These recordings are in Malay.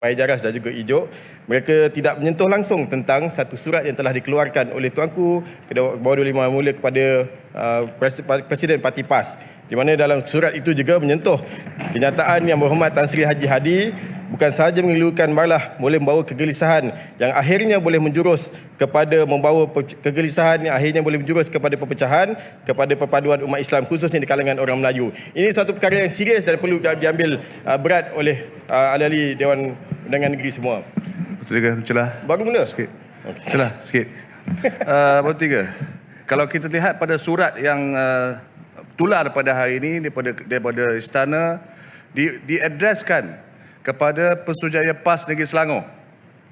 Pai Jaras dan juga Ijo, mereka tidak menyentuh langsung tentang satu surat yang telah dikeluarkan oleh Tuanku bawah 25 mula kepada Presiden Parti PAS, di mana dalam surat itu juga menyentuh kenyataan Yang Berhormat Tan Sri Haji Hadi bukan sahaja mengeluhkan malah boleh membawa kegelisahan yang akhirnya boleh menjurus kepada kegelisahan yang akhirnya boleh menjurus kepada perpecahan, kepada perpaduan umat Islam khususnya di kalangan orang Melayu. Ini satu perkara yang serius dan perlu diambil berat oleh ahli-ahli Dewan Undangan Negeri semua. Celah. Baru mula? Sikit. Celah sikit. Betul tiga. Kalau kita lihat pada surat yang tular pada hari ini daripada istana diadreskan kepada Pesuruhjaya PAS Negeri Selangor,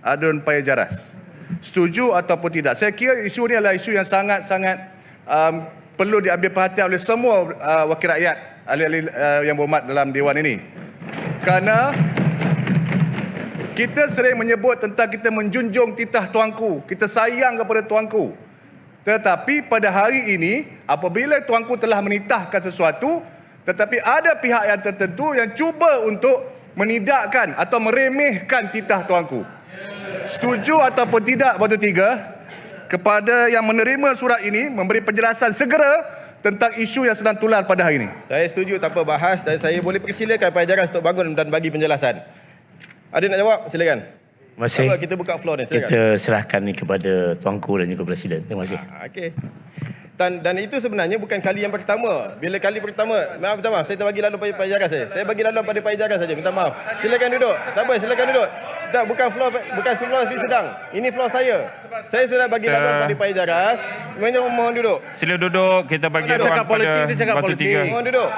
Adun Pai Jaras. Setuju ataupun tidak? Saya kira isu ini adalah isu yang sangat-sangat perlu diambil perhatian oleh semua wakil rakyat, ahli-ahli yang berhormat dalam Dewan ini. Kerana kita sering menyebut tentang kita menjunjung titah tuanku, kita sayang kepada tuanku. Tetapi pada hari ini, apabila tuanku telah menitahkan sesuatu, tetapi ada pihak yang tertentu yang cuba untuk menidakkan atau meremehkan titah tuanku. Setuju ataupun tidak Batu Tiga kepada yang menerima surat ini memberi penjelasan segera tentang isu yang sedang tular pada hari ini? Saya setuju tanpa bahas dan saya boleh persilakan Pai Jaras untuk bangun dan bagi penjelasan. Ada nak jawab? Silakan. Terima kasih. Kita buka floor ni, silakan. Kita serahkan ni kepada Tuanku dan juga Presiden. Terima kasih. Okey. Dan itu sebenarnya bukan kali yang pertama. Bila kali pertama, minta maaf, saya terbagi lalu pada Pai Jaras saja. Saya bagi lalu pada Pai Jaras saja. Minta maaf. Silakan duduk. Tak apa, silakan duduk. Tak, bukan floor sedang. Ini floor saya. Saya sudah bagi lalu pada Pai Jaras. Mohon duduk. Sila duduk, kita bagi ruang pada Batu Tiga. Mohon duduk.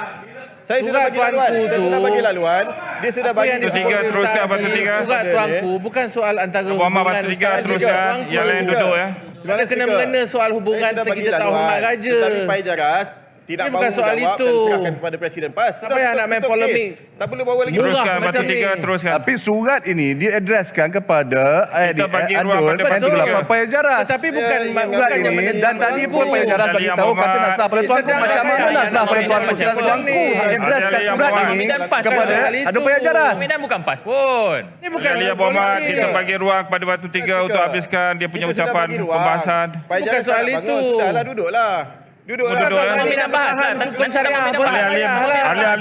Saya sudah bagi laluan. Saya sudah bagi laluan. Dia sudah bagi. Batu Tiga teruskan Batu Tiga. Surat tuanku bukan soal antara Muhammad Batu Tiga teruskan. Yang lain duduk ya. Mana kena mengena soal hubungan kita tahu hormat raja. Tetapi Pai Jaras tidak ini bukan soal itu. Dan serahkan kepada Presiden PAS. Apa yang nak main polemik? Tak perlu bawa lagi. Teruskan Batu Tiga, teruskan. Tapi surat ini diadreskan kepada Kita bagi ruang pada Batu Tiga. Pai Jaras. Tetapi bukan surat ini dan tadi pun Pai Jaras bagi tahu kata nak serah pada tuanku. Macam mana nak serah pada tuanku? Tuanku adreskan surat ini kepada Adun Pai Jaras. Medan bukan PAS pun. Ini bukan Ahli yang berhormat, kita bagi ruang kepada Batu Tiga untuk habiskan dia punya ucapan pembahasan. Bukan soal itu. Sudahlah, duduklah. Ahli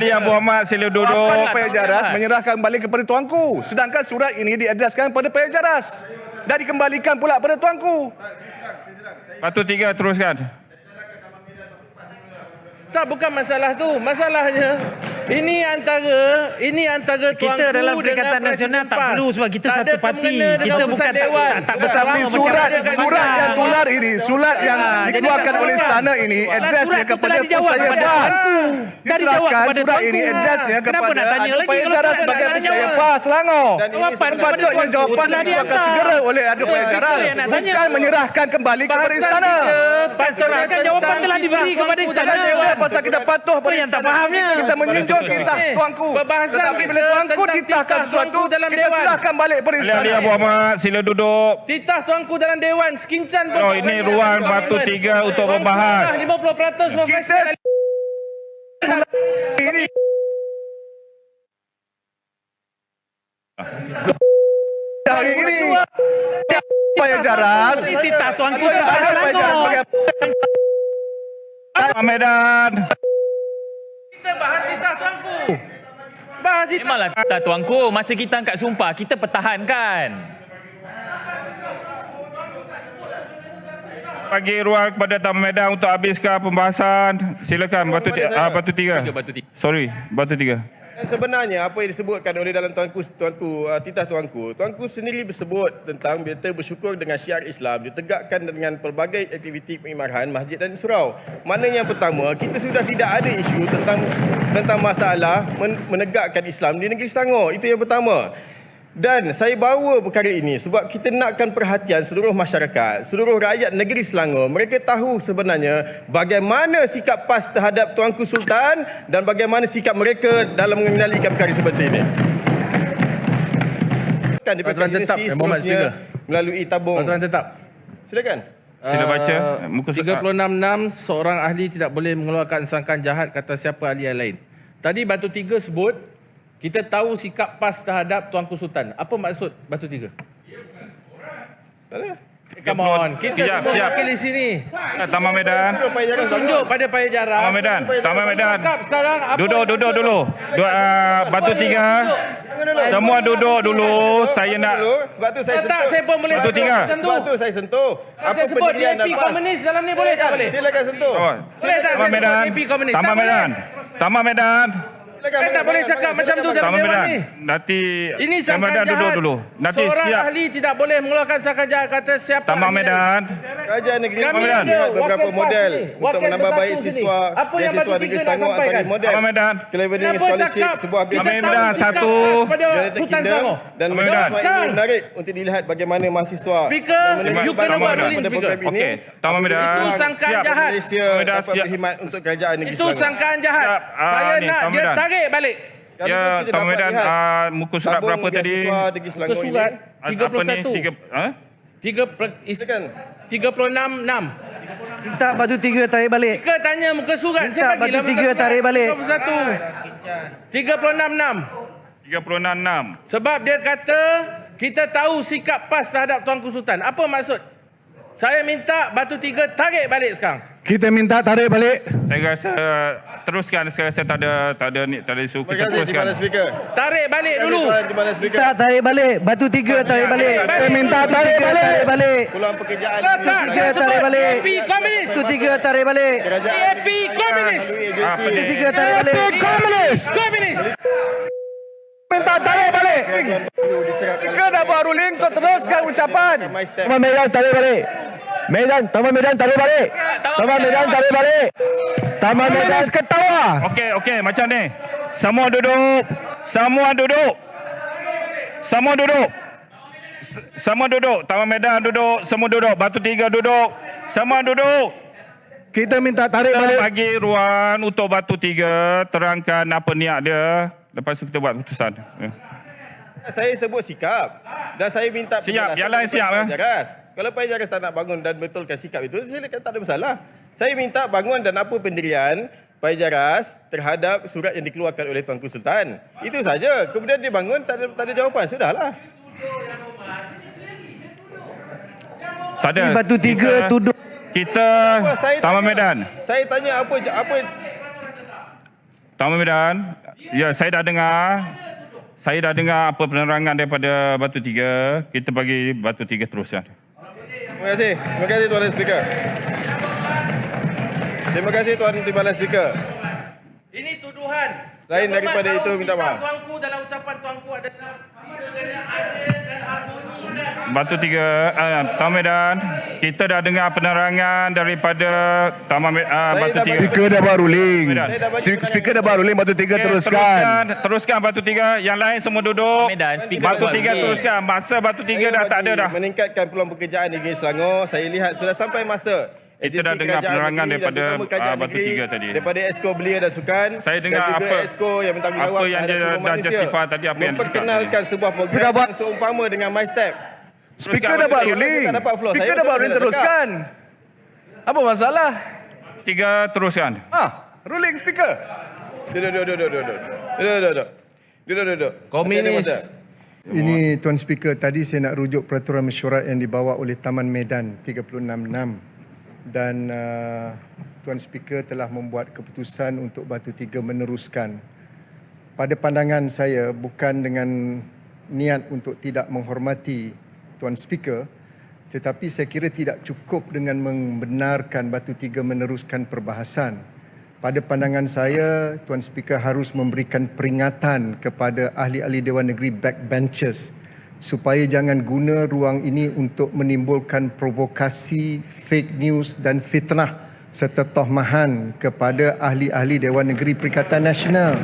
yang berhormat sila duduk. Pai Jaras menyerahkan kembali kepada tuanku. Sedangkan surat ini diadreskan kepada Pai Jaras dan dikembalikan pula kepada tuanku. Batu Tiga teruskan. Tak, bukan masalah tu. Masalahnya ini antara tuanku Kita dalam Perikatan Nasional tak perlu sebab kita satu parti. Kita bukan tak bersalah. Tapi surat yang tular ini, surat yang dikeluarkan oleh istana ini adresnya kepada Pesuruhjaya PAS. Diserahkan surat ini adresnya kepada Adun Pai Jaras sebagai Pesuruhjaya PAS Selangor. Sepatutnya jawapan dikeluarkan segera oleh Adun Pai Jaras, bukan menyerahkan kembali kepada istana. Serahkan jawapan telah diberi kepada istana. Pasal kita patuh pada yang tak fahamnya. kita menjunjung titah tuanku. Tetapi bila tuanku titahkan sesuatu, kita serahkan balik pada istana. Ahli yang berhormat sila duduk. titah tuanku dalam Dewan sekincan pun. Oh, ini ruang Batu Tiga untuk membahas. 50% profesional. Ini hari ini Pai Jaras Titah tuanku Pai Jaras sebagai Medan. Kita bahas titah tuanku. Bahas titah. Memanglah titah tuanku. Masa kita angkat sumpah, kita pertahankan. Bagi ruang kepada Taman Medan untuk habiskan pembahasan. Silakan Batu Tiga. Sorry, Batu Tiga. Dan sebenarnya apa yang disebutkan oleh dalam titah tuanku sendiri bersebut tentang kita bersyukur dengan syiar Islam ditegakkan dengan pelbagai aktiviti pengimaran masjid dan surau. Mana yang pertama, kita sudah tidak ada isu tentang masalah menegakkan Islam di negeri Selangor. Itu yang pertama. Dan saya bawa perkara ini sebab kita nakkan perhatian seluruh masyarakat, seluruh rakyat negeri Selangor. Mereka tahu sebenarnya bagaimana sikap PAS terhadap Tuanku Sultan dan bagaimana sikap mereka dalam mengendalikan perkara seperti ini. Peraturan tetap yang berhormat Speaker. Melalui tabung. Peraturan tetap. Silakan. Sila baca muka surat. 36.6 seorang ahli tidak boleh mengeluarkan sangkaan jahat kata siapa ahli yang lain. Tadi Batu Tiga sebut kita tahu sikap PAS terhadap Tuanku Sultan. Apa maksud Batu Tiga? Tak ada. Come on, kita Siap, semua siap. wakil di sini. Taman Medan. Tunjuk pada Payajarah. Taman Medan. Taman Medan. Cakap sekarang apa Duduk dulu. Batu Tiga. Semua duduk dulu. Saya nak Sebab tu saya Tak, sentuh. saya pun boleh Batu cakap Tiga. macam tu. Sebab tu saya sentuh. Saya sebut DAP komunis dalam ni boleh tak boleh? Silakan sentuh. Boleh tak saya Taman sebut Medan. DAP komunis? Taman Tak boleh. Medan. Taman Medan. Saya tak boleh cakap macam tu dalam Taman dewan Medan. ni. Nanti Ini Taman sangkaan Medan duduk jahat. dulu. Nanti Seorang siap. ahli tidak boleh mengeluarkan sangkaan jahat kata siapa Taman ahli Medan. Kerajaan negeri Kami Medan. melihat beberapa wakil model PAS ni, untuk wakil menambah baik bersatu sini. siswa Apa yang siswa Batu negeri Tiga nak Selangor antara sampaikan? model. Taman Medan. Clevening Kenapa Scholarship, cakap sebuah kita Taman tahu Medan sikap satu. PAS pada United Sultan Kingdom Selangor? dan Taman menjadi Medan. semua ini menarik untuk dilihat bagaimana mahasiswa Speaker, yang menerima you kena bantuan buat daripada ruling, program Speaker. ini, Okey, Taman Medan. Itu sangkaan Siap. jahat. Malaysia Taman Medan dapat siap. berkhidmat untuk kerajaan negeri Itu Selangor. sangkaan jahat. Siap. Saya Ni, nak Taman dia Medan. tarik balik. Kami Ya, terus kita Taman dapat Medan. lihat Muka surat tabung berapa tadi? beasiswa negeri Selangor Muka surat ini. Apa ni? 31. 36 6. Minta Batu Tiga tarik balik. Speaker tanya muka surat. Minta Saya bagilah Batu muka Tiga surat. tarik balik. 36 36.6. Sebab dia kata kita tahu sikap PAS terhadap Tuanku Sultan. Apa maksud? Saya minta Batu Tiga tarik balik sekarang. Kita minta tarik balik. Saya rasa teruskan. Saya rasa tak ada isu. Terima Kita kasih teruskan. Timbalan Speaker. Tarik balik dulu. Timbalan Speaker. Minta tarik balik. Batu Tiga tarik balik. Kita minta tarik balik. Peluang pekerjaan Tak, negeri Tiga saya Selangor. tarik sebut balik. DAP komunis. Batu Tiga tarik balik. Kerajaan DAP negeri komunis. melalui Apa agensi ni? Tiga tarik balik. Komunis. Minta tarik balik. perlu diserahkan Speaker dah buat ruling, kau teruskan ucapan. My step. Taman Medan tarik balik. Taman Medan tarik balik. Taman Medan tarik balik. Taman Medan ketawa. Okey, macam ni. Semua duduk. Semua duduk. Taman Medan duduk. Semua duduk. Batu Tiga duduk. Semua duduk. Kita minta tarik Kita balik. bagi ruang untuk Batu Tiga terangkan apa niat dia. Lepas tu kita buat keputusan. Saya sebut sikap dan saya minta Siap, penjelasan yang lain daripada siap, Pak Jaras. Kalau Pak Jaras tak nak bangun dan betulkan sikap itu, silakan, tak ada masalah. Saya minta bangun dan apa pendirian Pak Jaras terhadap surat yang dikeluarkan oleh Tuanku Sultan. Itu saja. Kemudian dia bangun, tak ada jawapan. Sudahlah. Tak ada. Ini Batu Tiga tuduh. Kita Saya Taman tanya- Medan. Saya tanya apa Taman Medan. Ya, saya dah dengar apa penerangan daripada Batu Tiga. Kita bagi Batu Tiga teruskan. Terima kasih. Terima kasih Tuan Speaker. Terima kasih Tuan Timbalan Speaker. Ini tuduhan. Lain Yang daripada hormat itu, tahu minta sikap maaf. Tuanku dalam ucapan tuanku adalah dengan adil dan harmoni. Batu Tiga, Taman Medan. Kita dah dengar penerangan daripada Batu dah Tiga. bagi- Speaker dah buat ruling. Saya dah bagi Speaker dah buat ruling, Batu Tiga Okey, teruskan. Teruskan Batu Tiga. Yang lain semua duduk. Taman Medan, speaker Batu buat Tiga ruling. teruskan. Masa Batu Tiga Saya dah tak ada bagi dah. meningkatkan peluang pekerjaan di negeri Selangor. Saya lihat sudah sampai masa Kita dah agensi dengar kerajaan penerangan negeri dan daripada, terutama kerajaan Batu negeri, Tiga tadi. daripada Esko Belia dan Sukan Saya dengar dan juga apa- Esko yang bertanggungjawab apa yang terhadap dia seluruh dah manusia, justify tadi, apa yang dia memperkenalkan sebuah Sudah program buat- yang seumpama dengan My Step. Speaker Teruskan, dah buat Batu Tiga. ruling. Saya tak dapat floor. Speaker Saya dah buat betul-betul ruling, nak teruskan. Apa masalah? Tiga teruskan. Ruling Speaker. Duduk. Komunis. Ini Tuan Speaker, tadi saya nak rujuk peraturan mesyuarat yang dibawa oleh Taman Medan 366 dan Tuan Speaker telah membuat keputusan untuk Batu Tiga meneruskan. Pada pandangan saya, bukan dengan niat untuk tidak menghormati Tuan Speaker, tetapi saya kira tidak cukup dengan membenarkan Batu Tiga meneruskan perbahasan. Pada pandangan saya, Tuan Speaker harus memberikan peringatan kepada ahli-ahli Dewan Negeri backbenchers supaya jangan guna ruang ini untuk menimbulkan provokasi, fake news dan fitnah serta tohmahan kepada ahli-ahli Dewan Negeri Perikatan Nasional.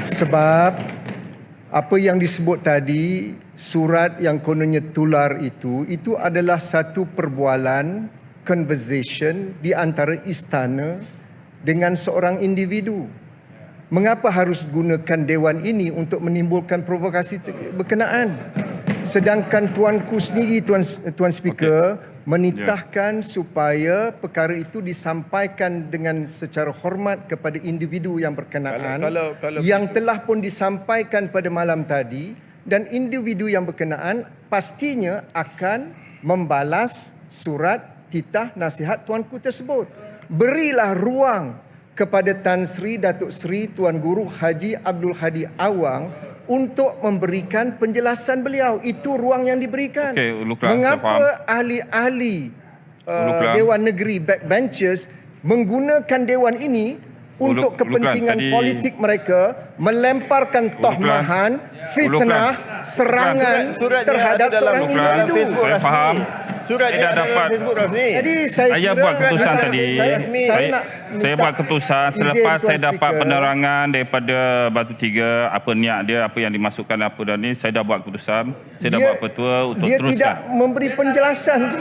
Sebab apa yang disebut tadi, surat yang kononnya tular itu adalah satu perbualan, conversation di antara istana dengan seorang individu. Mengapa harus gunakan dewan ini untuk menimbulkan provokasi berkenaan? Sedangkan tuanku sendiri, Tuan Speaker, menitahkan supaya perkara itu disampaikan dengan secara hormat kepada individu yang berkenaan Kalau yang telah pun disampaikan pada malam tadi, dan individu yang berkenaan pastinya akan membalas surat titah nasihat tuanku tersebut. Berilah ruang kepada Tan Sri Datuk Seri Tuan Guru Haji Abdul Hadi Awang untuk memberikan penjelasan beliau. Itu ruang yang diberikan. Okey, Ulu Kelang, saya Mengapa faham. ahli-ahli Ulu Kelang. Dewan Negeri backbenchers menggunakan dewan ini untuk Ulu Kelang, kepentingan tadi- politik mereka, melemparkan tohmahan, fitnah, serangan surat terhadap seorang individu. Facebook Saya rasmi. faham. Surat Saya dia dah ada dapat. Facebook rasmi. Jadi saya Saya kira buat keputusan saya- tadi. saya nak Saya minta buat keputusan izin selepas Tuan saya dapat Speaker. penerangan daripada Batu Tiga, apa niat dia, apa yang dimasukkan, apa dan ni, saya dah buat keputusan. Saya dah buat petua untuk dia teruskan. tidak memberi penjelasan tu,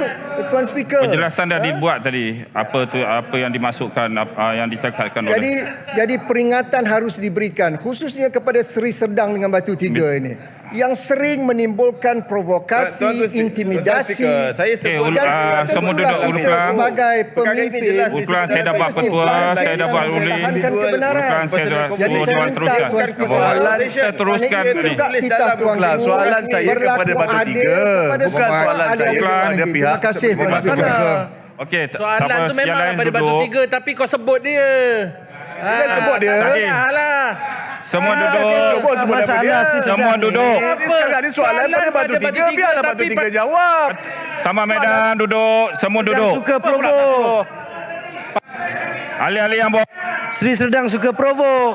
Tuan Speaker. Penjelasan dah dibuat tadi. Apa yang dimasukkan, yang dicakapkan oleh. Jadi peringatan harus diberikan khususnya kepada Seri Serdang dengan Batu Tiga ini yang sering menimbulkan provokasi, intimidasi. Saya sebut Dan semua duduk kita Ulu Kelang. sebagai Perkara ini pemimpin jelas Ulu Kelang, saya dah buat petua, saya dah buat ruling. tahankan kebenaran. Ulu Kelang, saya dah Jadi saya Tuan minta teruskan. Tuan Speaker, Soalan kita teruskan ini ni. juga titah Tuan Kelang, Guru soalan saya berlaku kepada Batu adil Tiga, kepada bukan semua soalan ahli saya dewan kepada negeri. pihak Terima kasih Tuan Batu Speaker. Tiga. Okey, Soalan tak apa, tu yang memang lain daripada Batu duduk. Tiga, tapi kau sebut dia. Dia sebut dia. Alah. Semua duduk. Cuba sebut nama dia. Semua duduk. Dia sekarang ni soalan pada Batu Tiga, biarlah Batu Tiga jawab. Taman Medan duduk. Semua duduk. Suka provok. Ahli-ahli yang bawa Seri Serdang suka provok.